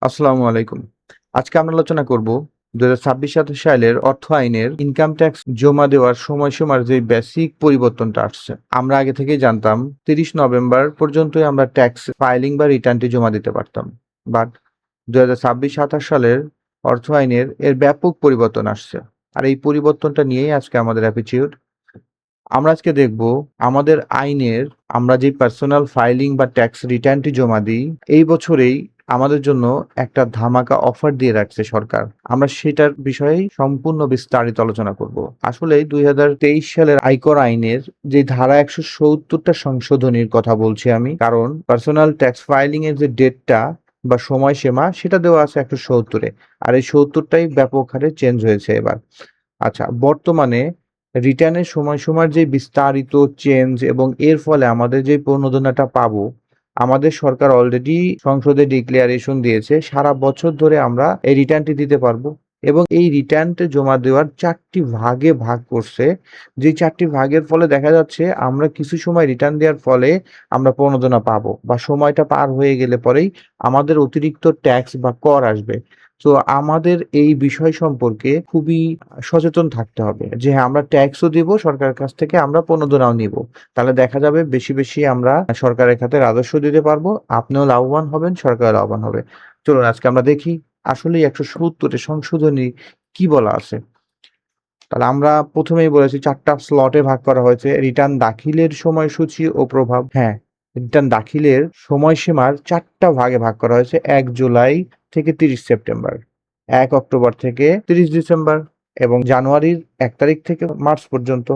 আসসালামু আলাইকুম। আজকে আমরা আলোচনা করব ২০২৬-২৭ সালের অর্থ আইনের ইনকাম ট্যাক্স জমা দেওয়ার সময়সীমার যে বেসিক পরিবর্তনটা আসছে। আমরা আগে থেকেই জানতাম ৩০ নভেম্বর পর্যন্তই আমরা ট্যাক্স ফাইলিং বা রিটার্নটি জমা দিতে পারতাম। বাট ২০২৬-২৭ সালের অর্থ আইনের ব্যাপক পরিবর্তন আসছে। আর এই পরিবর্তনটা নিয়েই আজকে আমাদের এপিসোড। আমরা আজকে দেখব আমাদের আইনের আমরা যে পার্সোনাল ফাইলিং বা ট্যাক্স রিটার্নটি জমা দিই, এই বছরেই আমাদের জন্য একটা ধামাকা অফার দিয়ে রাখছে সরকার। আমরা সেটার বিষয়েই সম্পূর্ণ বিস্তারিত আলোচনা করব। আসলে ২০২৩ সালের আয়কর আইনের যে ধারা ১৭০টা সংশোধনীর কথা বলছি আমি, কারণ পার্সোনাল ট্যাক্স ফাইলিং এর যে ডেটটা বা সময়সীমা সেটা দেওয়া আছে ১৭০-এ। আর এই ৭০টাই ব্যাপক হারে চেঞ্জ হয়েছে এবার। আচ্ছা, বর্তমানে রিটার্নের সময়সীমার যে বিস্তারিত চেঞ্জ এবং এর ফলে আমাদের যে প্রণোদনাটা পাবো, আমাদের সরকার অলরেডি সংসদে ডিক্লারেশন দিয়েছে সারা বছর ধরে আমরা এই রিটার্নটি দিতে পারবো এবং এই রিটার্নটা জমা দেওয়ার ৪টি ভাগে ভাগ করছে। যে ৪টি ভাগের ফলে দেখা যাচ্ছে আমরা কিছু সময় রিটার্ন দেওয়ার ফলে আমরা প্রণোদনা পাবো বা সময়টা পার হয়ে গেলে পরেই আমাদের অতিরিক্ত ট্যাক্স বা কর আসবে। তো আমাদের এই বিষয় সম্পর্কে খুবই সচেতন থাকতে হবে যে হ্যাঁ, আমরা ট্যাক্সও দিব সরকারের কাছ থেকে, আমরা প্রণোদনাও নিব। তাহলে দেখা যাবে বেশি বেশি আমরা সরকারের খাতে রাজস্ব দিতে পারবো, আপনিও লাভবান হবেন, সরকারও লাভবান হবে। চলুন আজকে আমরা দেখি আসলেই ১৭০ সংশোধনী কি বলা আছে। তাহলে আমরা প্রথমেই বলেছি ৪টা স্লটে ভাগ করা হয়েছে রিটার্ন দাখিলের সময়সূচি ও প্রভাব। হ্যাঁ, রিটার্ন দাখিলের সময়সীমার ৪টা ভাগে ভাগ করা হয়েছে ১ জুলাই থেকে ৩০ সেপ্টেম্বর, ১ অক্টোবর থেকে ৩০ ডিসেম্বর এবং জানুয়ারির ১ তারিখ থেকে মার্চ পর্যন্ত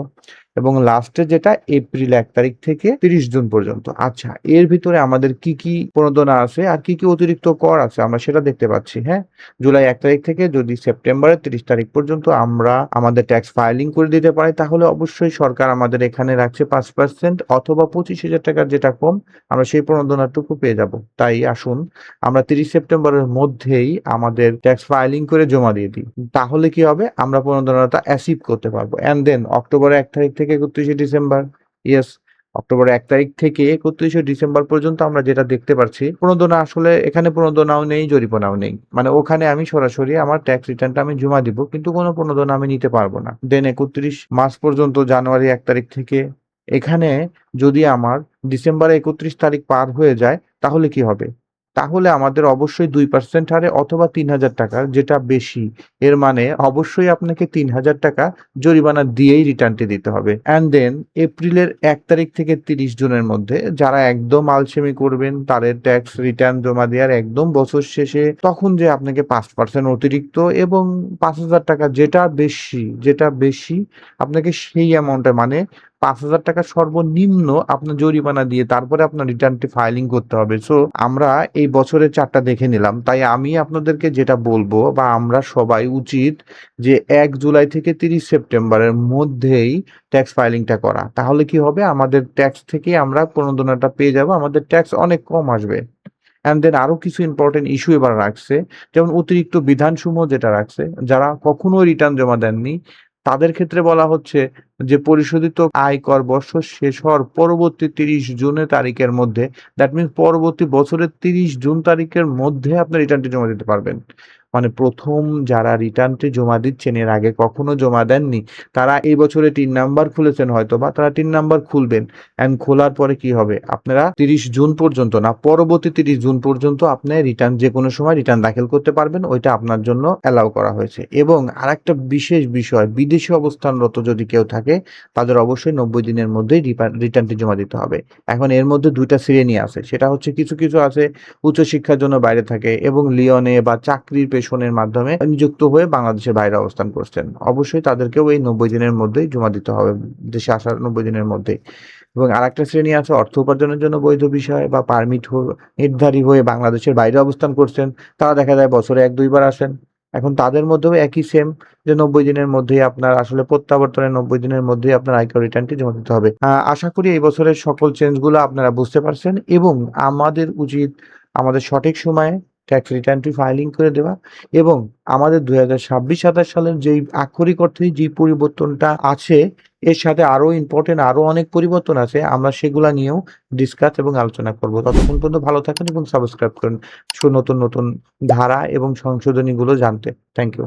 এবং লাস্টে যেটা এপ্রিল ১ তারিখ থেকে ৩০ জুন পর্যন্ত। আচ্ছা, এর ভিতরে আমাদের কি কি প্রণোদনা আছে আর কি কি অতিরিক্ত কর আছে আমরা সেটা দেখতে পাচ্ছি। হ্যাঁ, জুলাই ১ তারিখ থেকে যদি সেপ্টেম্বরের ৩০ তারিখ পর্যন্ত আমরা আমাদের ট্যাক্স ফাইলিং করে দিতে পারি, তাহলে অবশ্যই সরকার আমাদের এখানে রাখছে ৫% অথবা ২৫,০০০ টাকার যেটা কম, আমরা সেই প্রণোদনাটুকু পেয়ে যাব। তাই আসুন আমরা ৩০ সেপ্টেম্বরের মধ্যেই আমাদের ট্যাক্স ফাইলিং করে জমা দিয়ে দিই। তাহলে কি হবে? আমরা প্রণোদনাটা অ্যাচিভ করতে পারবো। অ্যান্ড দেন অক্টোবরের ১ তারিখ থেকে ৩১শে ডিসেম্বর, ইয়েস, অক্টোবরের ১ তারিখ থেকে ৩১শে ডিসেম্বর পর্যন্ত আমরা যেটা দেখতে পাচ্ছি, প্রণোদনা আসলে এখানে প্রণোদনাও নেই, জরিমানাও নেই। মানে ওখানে আমি সরাসরি আমার ট্যাক্স রিটার্নটা আমি জমা দিব, কিন্তু কোনো প্রণোদনা আমি নিতে পারবো না। দেন ৩১ মার্চ পর্যন্ত, জানুয়ারি ১ তারিখ থেকে এখানে যদি আমার ডিসেম্বরের ৩১ তারিখ পার হয়ে যায়, তাহলে কি হবে? তাহলে আমাদের অবশ্যই ২% হারে অথবা ৩,০০০ টাকার যেটা বেশি, এর মানে অবশ্যই আপনাকে ৩,০০০ টাকা জরিমানা দিয়েই রিটার্নটি দিতে হবে। অ্যান্ড দেন এপ্রিলের ১ তারিখ থেকে ৩০ জুনের মধ্যে যারা একদম আলসেমি করবেন, তাদের ট্যাক্স রিটার্ন জমা দেওয়ার একদম বছর শেষে, তখন যে আপনাকে ৫% অতিরিক্ত এবং ৫,০০০ টাকা যেটা বেশি আপনাকে সেই অ্যামাউন্টে, মানে ৫,০০০ টাকা সর্বনিম্ন আপনার জরিমানা দিয়ে তারপরে আপনার রিটার্নটি ফাইলিং করতে হবে। সো আমরা এই বছরের ৪টা দেখে নিলাম। তাই আমি আপনাদেরকে যেটা বলবো বা আমরা সবাই উচিত যে ১ জুলাই থেকে ৩০ সেপ্টেম্বরের মধ্যেই ট্যাক্স ফাইলিংটা করা। তাহলে কি হবে? আমাদের ট্যাক্স থেকেই আমরা প্রণোদনাটা পেয়ে যাবো। আমাদের ট্যাক্স অনেক কম আসবে। অ্যান্ড দেন আরো কিছু ইম্পর্টেন্ট ইস্যু এবার রাখছে। যেমন অতিরিক্ত বিধানসমূহ যেটা রাখছে, যারা কখনোই রিটার্ন জমা দেননি, তাদের ক্ষেত্রে বলা হচ্ছে যে পরিশোধিত আয়কর বর্ষ শেষ হওয়ার পরবর্তী ৩০ জুনের তারিখের মধ্যে, দ্যাট মিনস পরবর্তী বছরের ৩০ জুন তারিখের মধ্যে আপনি রিটার্নটি জমা দিতে পারবেন। মানে ১ম যারা রিটার্নটি জমা দিচ্ছেন, এর আগে কখনো জমা দেননি, তারা এই বছরে ৩ নাম্বার খুলেছেন হয়তোবা, তারা ৩ নাম্বার খুলবেন। অ্যান্ড খোলার পরে কি হবে? আপনারা ৩০ জুন পর্যন্ত না, পরবর্তী ৩০ জুন পর্যন্ত আপনি রিটার্ন যেকোনো সময় রিটার্ন দাখিল করতে পারবেন। ওইটা আপনার জন্য অ্যালাউ করা হয়েছে। এবং আরেকটা বিশেষ বিষয়, বিদেশে অবস্থানরত যদি কেউ থাকে, তাদের অবশ্যই ৯০ দিনের মধ্যেই রিটার্নটি জমা দিতে হবে। এখন এর মধ্যে ২ টা শ্রেণী আছে। সেটা হচ্ছে কিছু আছে উচ্চশিক্ষার জন্য বাইরে থাকে এবং লিওনে বা চাকরির পেশনের মাধ্যমে নিযুক্ত হয়ে বাংলাদেশের বাইরে অবস্থান করছেন। অবশ্যই তাদেরকেও এই ৯০ দিনের মধ্যেই জমা দিতে হবে, দেশে আসার ৯০ দিনের মধ্যেই। এবং আরেকটা শ্রেণী আছে অর্থ উপার্জনের জন্য বৈধ বিষয় বা পারমিটধারী হয়ে বাংলাদেশের বাইরে অবস্থান করছেন। তারা দেখা যায় বছরে ১-২ বার আসেন। এখন তাদের মধ্যেও একই সেম, যে ৯০ দিনের মধ্যেই আপনার আসলে প্রত্যাবর্তনের ৯০ দিনের মধ্যেই আপনার আয়কর রিটার্নটি জমা দিতে হবে। আশা করি এই বছরের সকল চেঞ্জগুলো আপনারা বুঝতে পারছেন এবং আমাদের উচিত আমাদের সঠিক সময়ে ট্যাক্স রিটার্নটি ফাইলিং করে দেওয়া এবং আমাদের 2026-27 সালের যেই আক্ষরিক অর্থে যে পরিবর্তনটা আছে এর সাথে আরো ইম্পর্টেন্ট আরো অনেক পরিবর্তন আছে। আমরা সেগুলা নিয়েও ডিসকাস এবং আলোচনা করব। ততক্ষণ পর্যন্ত ভালো থাকুন এবং সাবস্ক্রাইব করুন নতুন ধারা এবং সংশোধনীগুলো জানতে। Thank you.